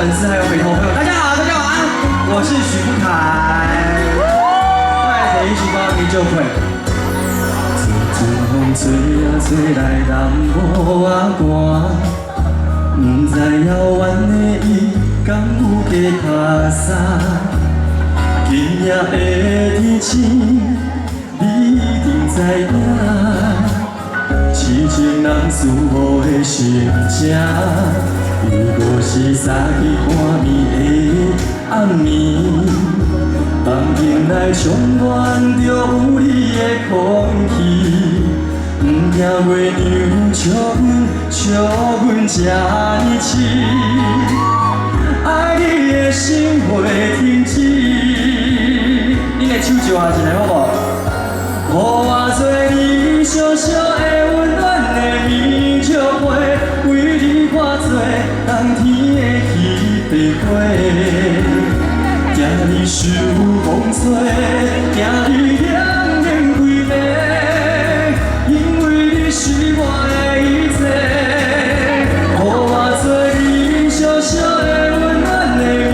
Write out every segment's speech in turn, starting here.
粉丝还有北投朋友，大家好，大家晚安，我是许富凯。快点一起帮你就会。阵风吹啊吹来南无啊寒，不知遥远的伊敢有加卡衫。今夜的天星，你一定知影。 痴情人思慕的心情，如果是早起看暝的暗暝，梦境内充满着有你的空气，不惊月亮笑阮这呢痴，爱你的心袂停止。恁的手招下一下好无？予我做你小小的温暖的棉石被，为你化作冬天的彼白花，惊你受风吹，惊你两眼规暝，因为你是我的一切。予我做你小小的温暖的棉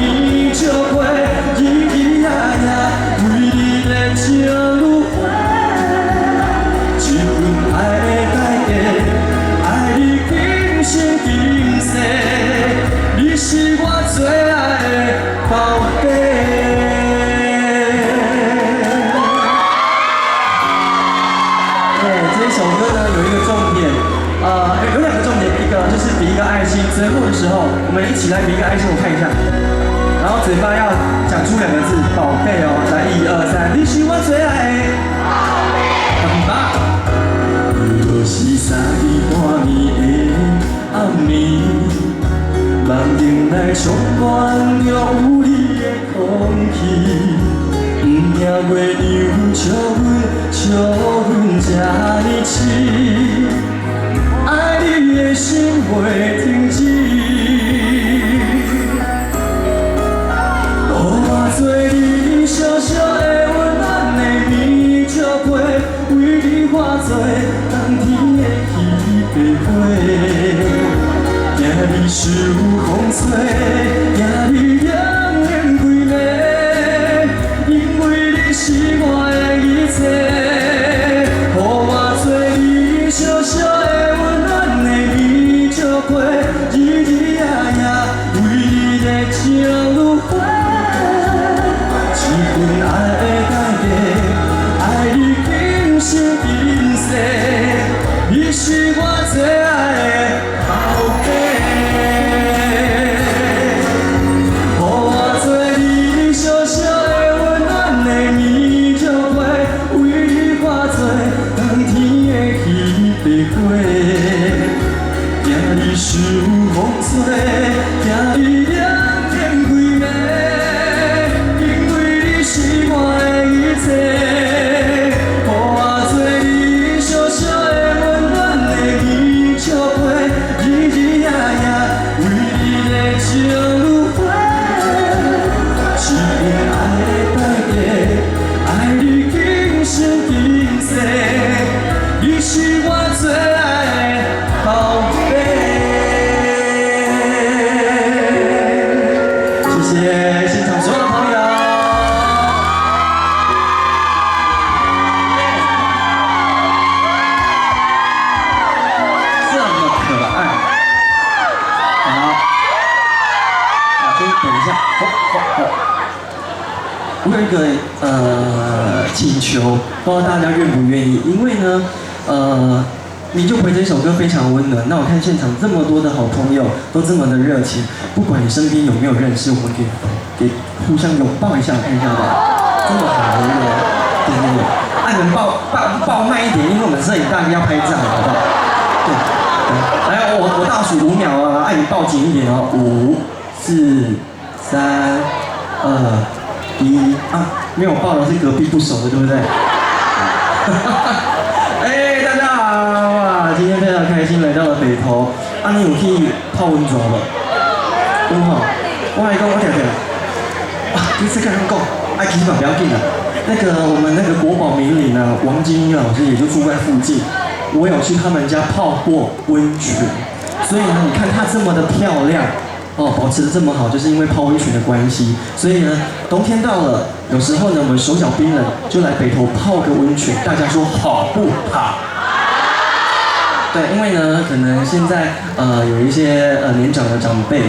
石被，日日夜夜为你热情如火。 你是我最爱的宝贝。对，这一首歌呢有一个重点，有两个重点，一个就是比一个爱心，最后的时候我们一起来比一个爱心，我看一下，然后嘴巴要讲出两个字，宝贝哦，来1、2、3，你是我最爱的宝贝，很棒。如果是早起看暝的暗暝。 梦境内充满着有你的空气，不惊月亮笑阮这呢痴，爱你的心袂停止。予我做你小小的温暖的棉石被，为你化作冬天的彼白花。 惊你受风吹，惊你两眼规暝，因为你是我的一切。予我做你小小的温暖的棉石被，日日夜夜为你热情如火。这份爱的代价，爱你今生今世，你是我最爱的宝贝。 惊你受风吹，惊你两眼规暝，因为你是我的一切。予我做你小小的温暖的棉石被，日日夜夜为你热情如火。这份爱的代价，爱你今生今世，你是我最爱的宝贝。 谢谢现场所有的朋友。这么可爱。好，先等一下。我有一个请求，不知道大家愿不愿意？因为呢，你就回这首歌非常温暖。那我看现场这么多的好朋友都这么的热情，不管你身边有没有认识，我们给互相拥抱一下，看一下吧。这么好的一个，对，爱能抱慢一点，因为我们摄影大哥要拍照，好不好？对，来，我倒数5秒啊，爱你抱紧一点哦，5、4、3、2、1啊，没有抱的是隔壁不熟的，对不对？哎，大家好啊！今天非常开心来到了北投。啊，你有去泡温泉无？有吼。我来讲，我听听。啊，第一次跟人讲，哎，其实不要紧啦。那个我们那个国宝名伶啊，王金英老师也就住在附近。我有去他们家泡过温泉，所以呢，你看她这么的漂亮，保持的这么好，就是因为泡温泉的关系。所以呢，冬天到了，有时候呢，我们手脚冰冷，就来北投泡个温泉。大家说好不好？对，因为呢，可能现在有一些年长的长辈，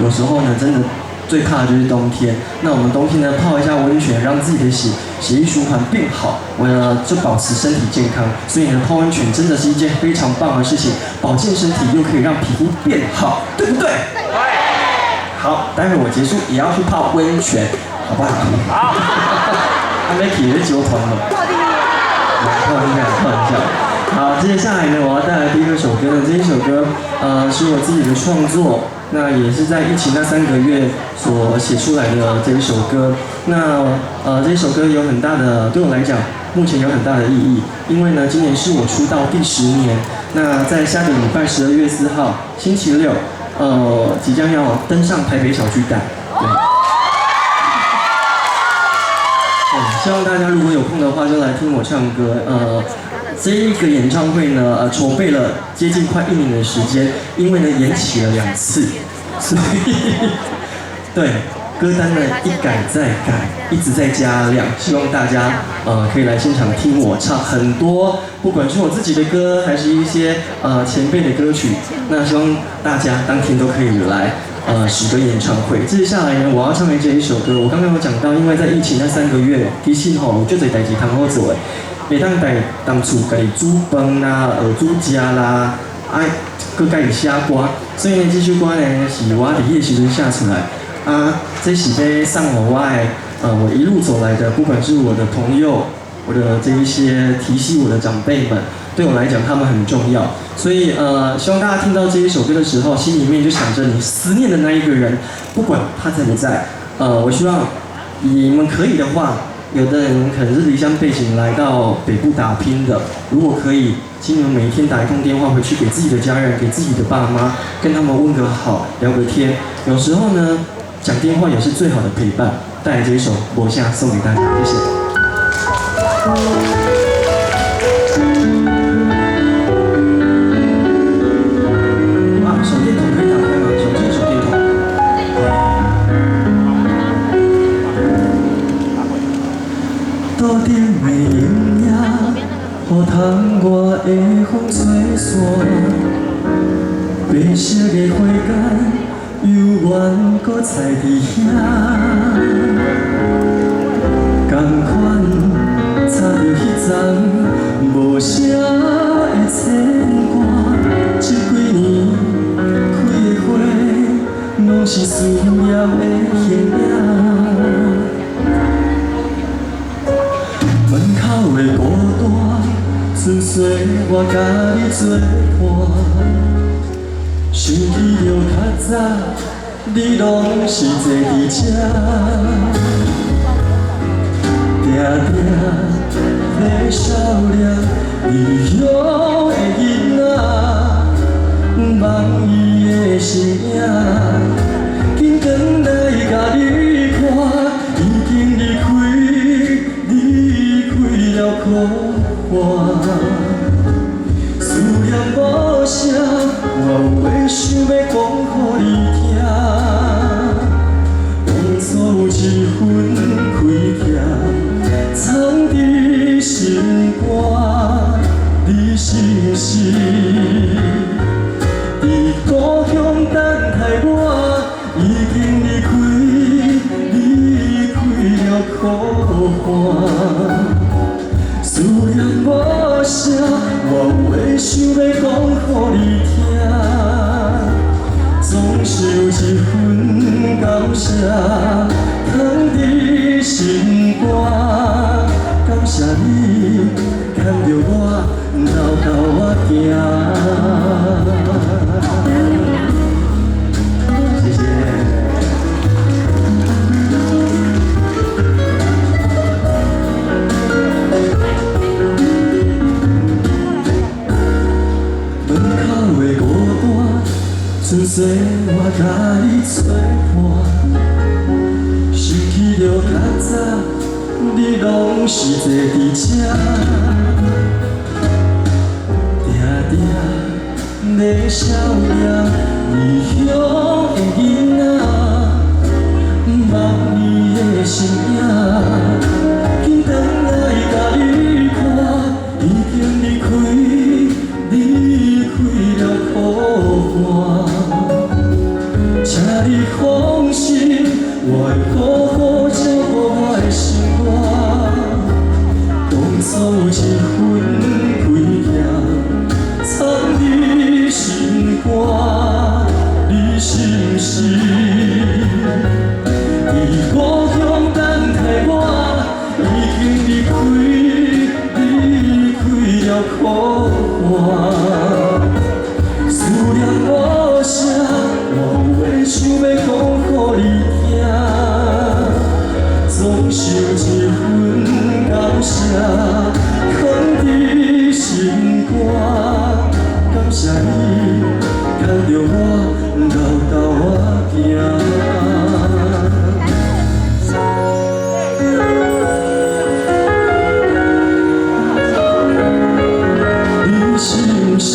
有时候呢，真的最怕的就是冬天。那我们冬天呢，泡一下温泉，让自己的血液循环变好，为了就保持身体健康。所以呢，泡温泉真的是一件非常棒的事情，保健身体又可以让皮肤变好，对不对？对。好，待会我结束也要去泡温泉，好不好？好。还没起的酒团了。开玩笑，开玩笑。好，接下来呢，我要带来第一首歌呢，这一首歌是我自己的创作。那也是在疫情那3个月所写出来的这一首歌。那这一首歌有很大的，对我来讲，目前有很大的意义。因为呢，今年是我出道第10年。那在下个礼拜12月4号星期六，即将要登上台北小巨蛋。对，希望大家如果有空的话，就来听我唱歌。这一个演唱会呢，筹备了接近快1年的时间，因为呢延期了2次，所以对歌单呢一改再改，一直在加量，希望大家可以来现场听我唱很多，不管是我自己的歌，还是一些前辈的歌曲，那希望大家当天都可以来10个演唱会。接下来呢，我要唱的这一首歌，我刚刚有讲到，因为在疫情那3个月，其实有足侪代志通好做的。每当在当厝家己煮饭啦、煮食啦，搁家己写歌，所以呢，这首歌呢是我伫迄时阵写出来。这是要送给我的我一路走来的，不管是我的朋友，我的这一些提携我的长辈们，对我来讲他们很重要。所以希望大家听到这一首歌的时候，心里面就想着你思念的那一个人，不管他在不在。我希望你们可以的话。有的人可能是离乡背景来到北部打拼的，如果可以，请你们每一天打一通电话回去给自己的家人，给自己的爸妈，跟他们问个好，聊个天。有时候呢，讲电话也是最好的陪伴。带来这一首《我夏》送给大家，谢谢。手电筒可以打开吗？手机手电筒。岛顶的阴影，予窗外的风吹散。白色的花间，犹原搁在伫遐。同款插着迄丛无声的牵挂，这几年开的花，拢是思念的形影。门口的孤单，纯粹我甲你作伴。想起着较早，你拢是坐伫这，定定在笑脸异乡的囡仔，望伊的身影，紧转来甲你看，已经离开了苦海。思念无声，我有话想要讲予你听。当初有一份亏欠，藏伫心肝，你是不是伫故乡等待我？已经离开了苦海。思念无声，我有话想要讲予你听，总是有一份感谢藏伫心肝。感谢你牵着我路我行。谢谢。纯粹我甲你作伴，想起着较早，你拢是坐伫这，定定在笑脸，异乡的囡你放心，我会好好照顾我的心肝。当初有一份亏欠，藏你心肝，你是毋是？伊故乡等待我，已经离开，离开了苦海。思念无声，我有话想要讲予你听，总是有一份感谢，藏伫心肝。感谢你牵着我，豆豆仔行。你是毋是？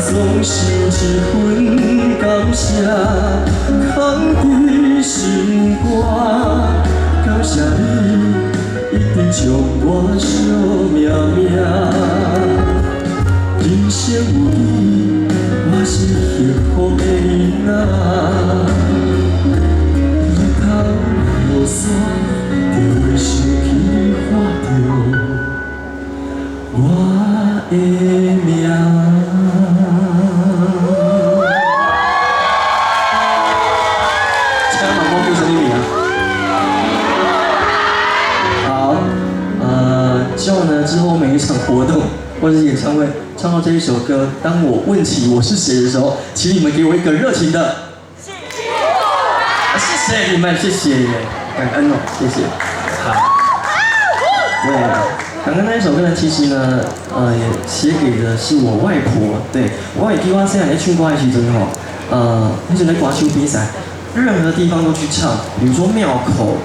总是有一份感谢，藏伫心肝。感谢你一直将我惜命命。人生有你，我是幸福的囡仔。日头落山，就会想起看着我的命。希望呢，之后每一场活动或者是演唱会唱到这一首歌，当我问起我是谁的时候，请你们给我一个热情的谢谢你们，谢谢，感恩哦，谢谢。好，对，刚刚那一首歌呢，其实呢，也写给的是我外婆。对，我也记我现在在唱歌的时阵吼，那时候在歌手比赛，任何地方都去唱，比如说庙口，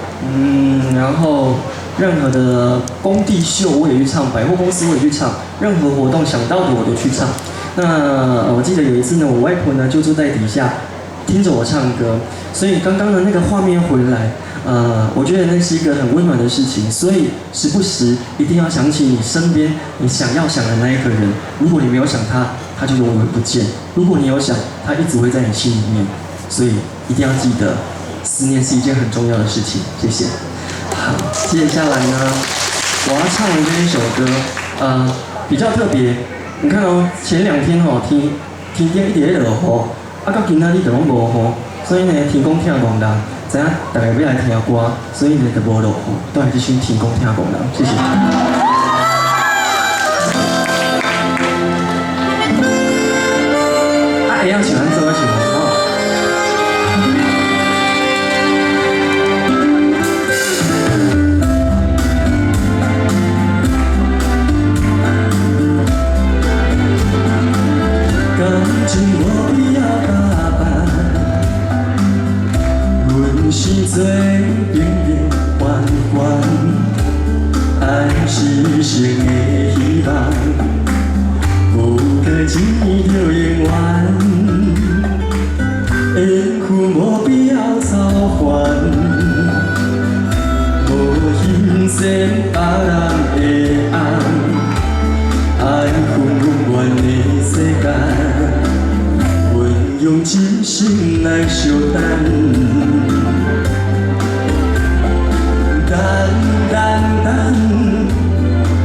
然后。任何的工地秀我也去唱，百货公司我也去唱，任何活动想到的我都去唱。那我记得有一次呢，我外婆呢就坐在底下听着我唱歌，所以刚刚的那个画面回来，我觉得那是一个很温暖的事情。所以时不时一定要想起你身边你想要想的那一个人，如果你没有想他，他就永远不见；如果你有想，他一直会在你心里面。所以一定要记得，思念是一件很重要的事情。谢谢。好，接下来呢，我要唱的这一首歌，比较特别。你看哦，前2天哦，天顶一直在落雨，到今仔日就拢无雨，所以呢，天公听戆人，知影大家要来听歌，所以呢就无落雨，都来这首天公听戆人，谢谢。会晓唱安怎唱哦？情无必要假扮，阮是做平平凡凡，爱是生的希望，无个钱就永远，缘分无必要操烦，无形成别人的红，爱永远的世界。用真心来相等，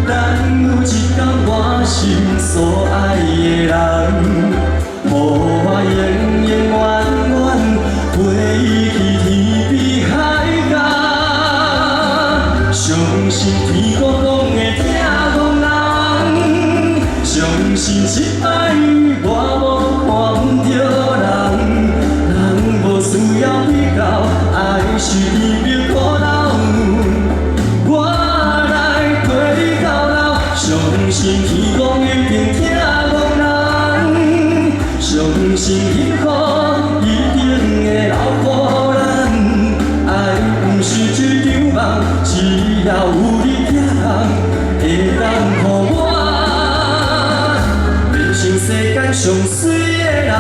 等有一天我心所爱的人，予我永远陪伊去天边海角，相信天公讲的听讲人，相信一摆我无看着。需要比较，爱是离别可留，我来陪你到老。相信天公一定听讲人，相信幸福一定会留予咱。爱不是一场梦，只要有你疼，会当予我变成世间上水。人。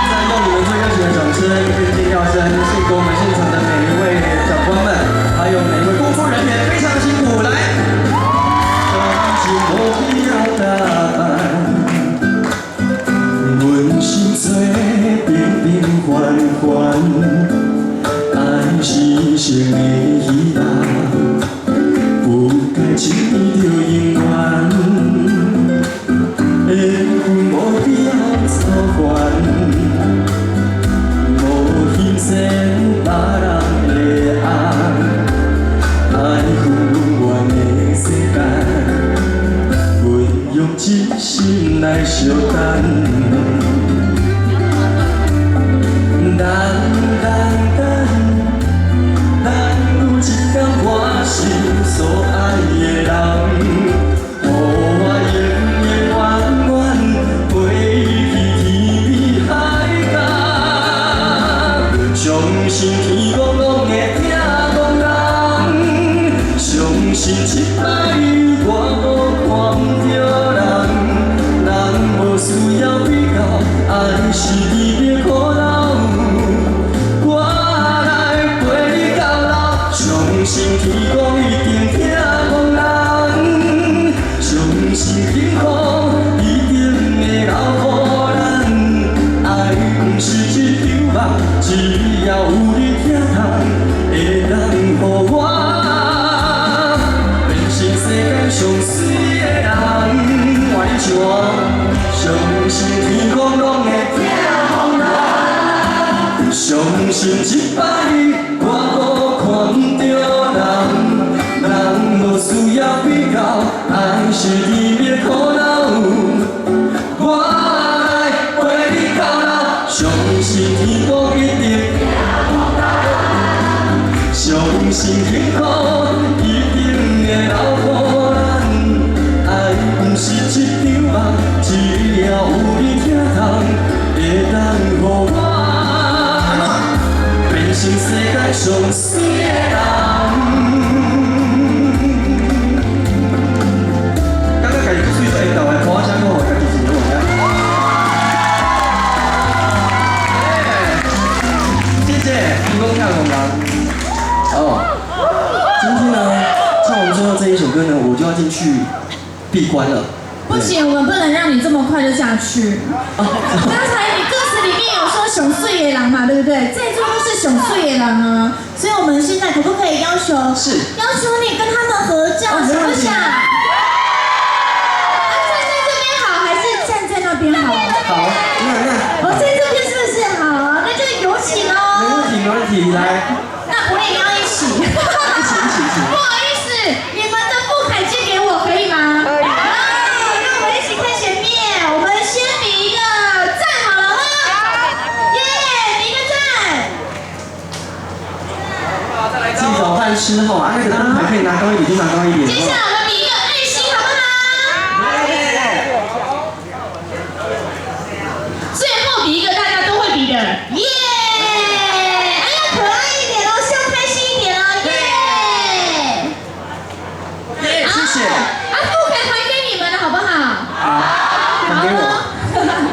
再用你们最热情的掌声、热情笑声，献给我们现场的每一位长官们，还有每一位工作人员，非常辛苦，来。真情无必要打扮，阮心做平平凡凡，爱是生的希望，不该轻易就永远，缘分无必要操烦，无牺牲别人的爱，爱有缘的世界，阮用真心来相等。等，有一天我心所爱的人，予我永永远远陪去天边海角。相信天公拢会听讲人，相信一摆我无看着人，人无需要比较，爱是甜蜜可人。相信天公一定听讲人，相信幸福一定会留予咱。爱不是一场梦，只要有你疼痛，会当予我变成世间上水的人。换你唱哦，相信天公拢会听讲人，相信一摆我无看着。人无需要比较，爱是甜蜜可人。我来陪你到老，相信天公一定相信幸福一定会留予咱。爱不是一场梦，只要有你疼痛，会当予我变成世界上水的人。今天呢，唱完最后这一首歌呢，我就要进去闭关了。不行，我们不能让你这么快就下去。刚才你歌词里面有说熊岁野狼嘛，对不对？在座都是熊岁野狼啊，所以我们现在可不可以要求你跟他们合照，想不想？站在这边好，还是站在那边好？好，那在这边是不是好？那就有请哦。没问题，来。那我也要一起。不好意思，你们的副凯借给我可以吗？可以。那我们一起看前面，我们先比一个赞好了吗？耶，比一个赞。再来记早饭吃后啊，那个灯牌可以拿高一点就拿高一点。接下来我们比一个爱心好不好？最后比一个大家都会比的，耶！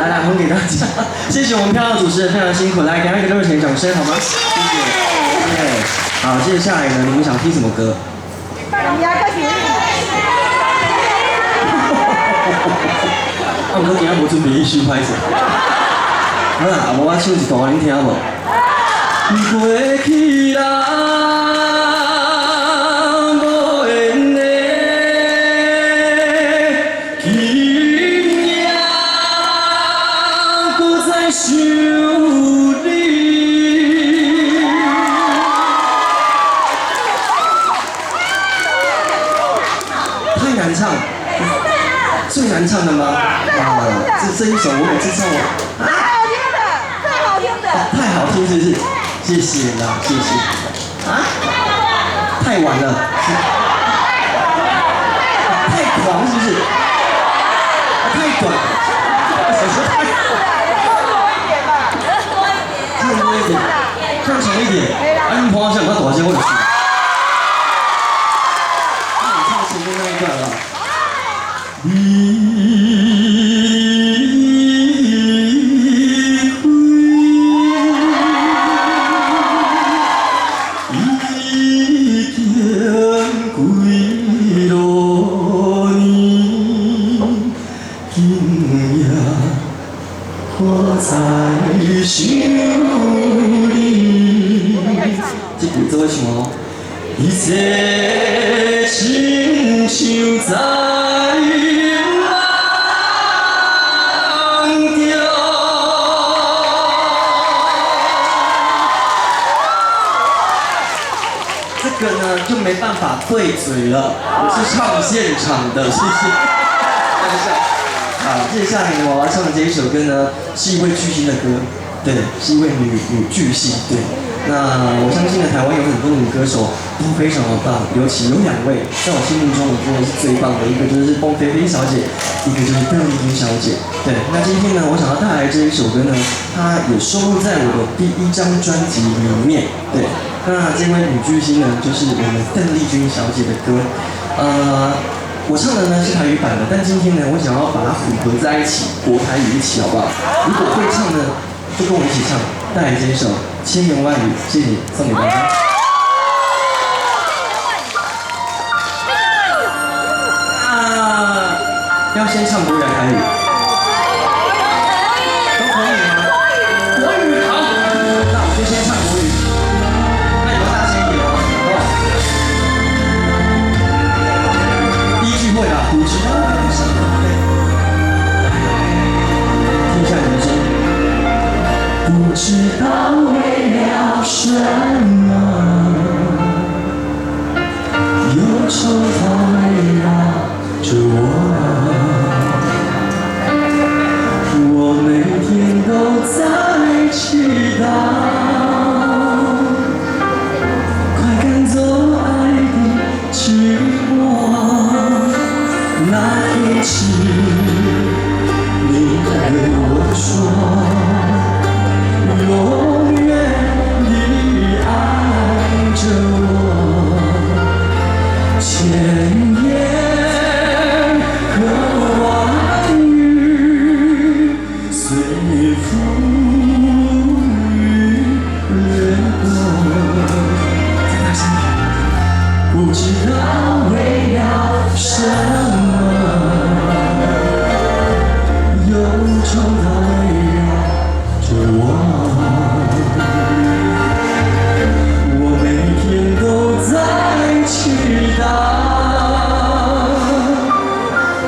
来，还给大家，谢谢我们漂亮主持人，非常辛苦，来给他一个热情掌声好吗？谢谢。好，接下来呢，你们想听什么歌？我们今仔无准备一首拍摄。好啦，我唱一段，恁听无？过去啦。太难唱，最难唱的吗？啊，这一首我每次唱我太好听的，太好听的，太好听是不是？谢谢啦，谢谢。啊？太晚了，太狂是不是？太短，唱多一点，唱长一点。啊，你朋友想我大声，我就去。那你唱前段了。离开，已经几多年，今夜我在想你。这句做伙唱哦。一切亲像在梦中。这个呢就没办法对嘴了，我是唱现场的，谢谢。开玩笑。好，接下来我要唱的这一首歌呢，是一位巨星的歌，对，是一位女巨星，对。那我相信呢，台湾有很多女歌手都非常的棒，尤其有2位，在我心目中我觉得是最棒的，一个就是凤飞飞小姐，一个就是邓丽君小姐。对，那今天呢，我想要带来这一首歌呢，它也收录在我的第1张专辑里面。对，那这位女巨星呢，就是我们邓丽君小姐的歌。我唱的呢是台语版的，但今天呢，我想要把它混合在一起，国台语一起，好不好？如果会唱呢，就跟我一起唱，带来这一首。千言万语，谢谢，送给大家。要先唱国语台语，都可以吗？国语好，那我就先唱国语。那你们大声一点哦，好不好？第1句会啦，不知道为什么。听一下你们声音。不知道为了什么，忧愁它围绕着我每天都在祈祷，快赶走爱的寂寞。那天起，你对我说。永远地爱着我，千言和万语随风雨掠过。再大声点！不知道为了什么，忧愁它围绕着我。祈祷，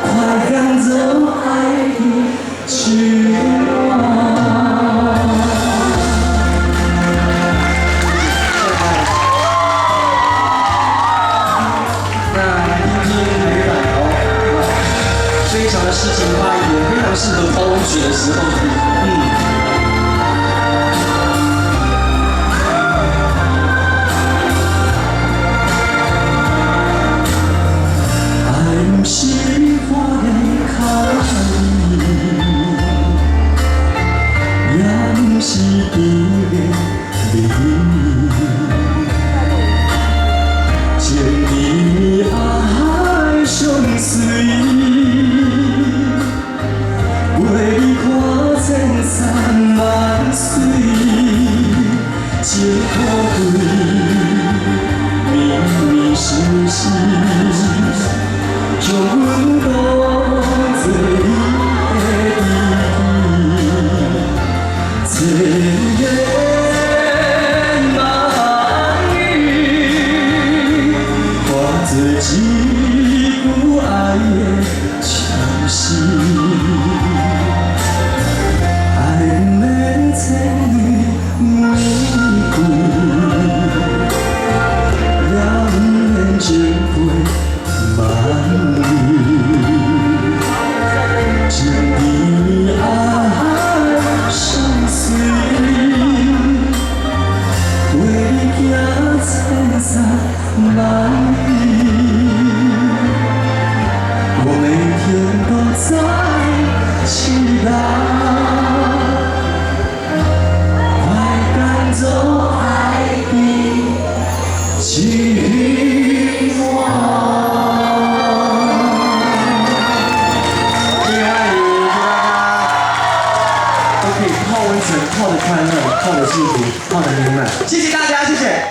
快赶走爱的寂寞。那来听听美版哦，非常的诗情画意，也非常适合泡温泉的时候听。是花的开，也不是伊的离。千里爱相随，为你看千山万水，情可贵，明明是实。将阮当作你的知己，千言万语化作一句爱的唱诗，爱免千里玫瑰，也免情杯。万语，真的爱相随，为你行千山万里，我每天都在祈祷，快赶走爱的寂寞。唱的幸福，唱的圆满。谢谢大家，谢谢。